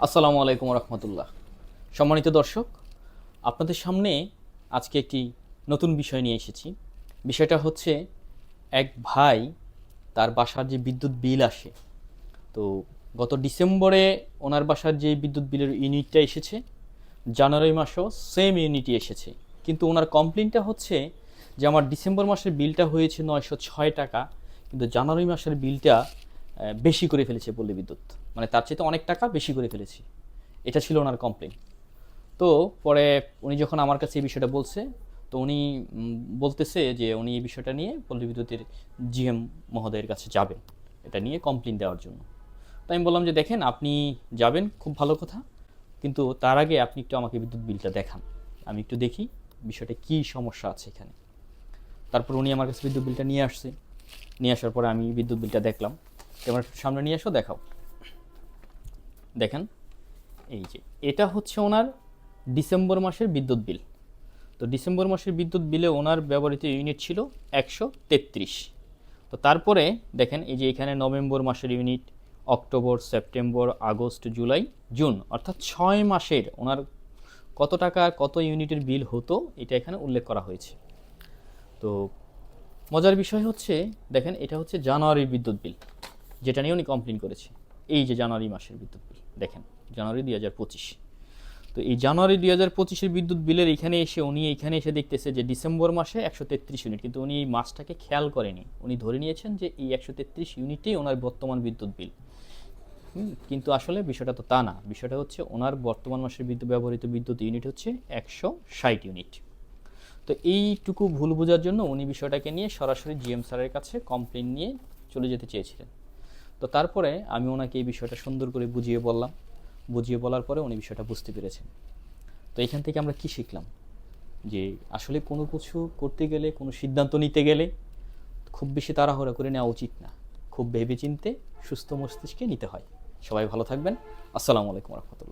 আসসালামু আলাইকুম রহমতুল্লাহ। সম্মানিত দর্শক, আপনাদের সামনে আজকে একটি নতুন বিষয় নিয়ে এসেছি। বিষয়টা হচ্ছে এক ভাই, তার বাসার যে বিদ্যুৎ বিল আসে, তো গত ডিসেম্বরে ওনার বাসার যে বিদ্যুৎ বিলের ইউনিটটা এসেছে, জানুয়ারি মাসেও সেম ইউনিটই এসেছে। কিন্তু ওনার কমপ্লেনটা হচ্ছে যে আমার ডিসেম্বর মাসের বিলটা হয়েছে 906 টাকা, কিন্তু জানুয়ারি মাসের বিলটা বেশি করে ফেলেছে পল্লী বিদ্যুৎ, মানে তার চেয়ে অনেক টাকা বেশি করে ফেলেছি। এটা ছিল ওনার কমপ্লেন। তো পরে উনি যখন আমার কাছে এই বিষয়টা বলছে, তো উনি বলতেছে যে উনি এই বিষয়টা নিয়ে পল্লী বিদ্যুতের জিএম মহোদয়ের কাছে যাবেন এটা নিয়ে কমপ্লেন দেওয়ার জন্য। তো আমি বললাম যে দেখেন, আপনি যাবেন খুব ভালো কথা, কিন্তু তার আগে আপনি একটু আমাকে বিদ্যুৎ বিলটা দেখান, আমি একটু দেখি বিষয়টা কী সমস্যা আছে এখানে। তারপর উনি আমার কাছে বিদ্যুৎ বিলটা নিয়ে আসছে। নিয়ে আসার পরে আমি বিদ্যুৎ বিলটা দেখলাম। তোমার সামনে নিয়ে এসো, দেখাও। দেখেন, এই যে এটা হচ্ছে ওনার ডিসেম্বর মাসের বিদ্যুৎ বিল। তো ডিসেম্বর মাসের বিদ্যুৎ বিলে ওনার ব্যবহৃত ইউনিট ছিল 133। তো তারপরে দেখেন, এই যে এখানে নভেম্বর মাসের unit, October, September, August, July, June, অর্থাৎ 6 মাসের ওনার কত টাকা কত ইউনিটের বিল হতো এটা এখানে উল্লেখ করা হয়েছে। তো মজার বিষয় হচ্ছে, দেখেন এটা হচ্ছে জানুয়ারির বিদ্যুৎ বিল, যেটা নিয়ে উনি কমপ্লেন করেছে। এই যে জানুয়ারি মাসের বিদ্যুৎ বিল দেখেন, জানুয়ারি 2025। তো এই জানুয়ারি 2025-এর বিদ্যুৎ বিলের এখানে এসে দেখতেছে যে ডিসেম্বর মাসে 133 ইউনিট, কিন্তু উনি এই মাসটাকে খেয়াল করেনি। উনি ধরে নিয়েছেন যে এই 133 ইউনিটেই ওনার বর্তমান বিদ্যুৎ বিল। কিন্তু আসলে বিষয়টা তো তা না। বিষয়টা হচ্ছে ওনার বর্তমান মাসের ব্যবহৃত বিদ্যুৎ ইউনিট হচ্ছে 160 ইউনিট। তো এইটুকু ভুল বোঝার জন্য উনি বিষয়টাকে নিয়ে সরাসরি জিএম স্যারের কাছে কমপ্লেন নিয়ে চলে যেতে চেয়েছিলেন। তো তারপরে আমি ওনাকে এই বিষয়টা সুন্দর করে বুঝিয়ে বললাম। বুঝিয়ে বলার পরে উনি বিষয়টা বুঝতে পেরেছেন। তো এখান থেকে আমরা কি শিখলাম, যে আসলে কোনো কিছু করতে গেলে, কোনো সিদ্ধান্ত নিতে গেলে খুব বেশি তাড়াহুড়া করে নেওয়া উচিত না। খুব ভেবেচিন্তে সুস্থ মস্তিষ্কে নিতে হয়। সবাই ভালো থাকবেন। আসসালামু আলাইকুম রহমতুল্লাহ।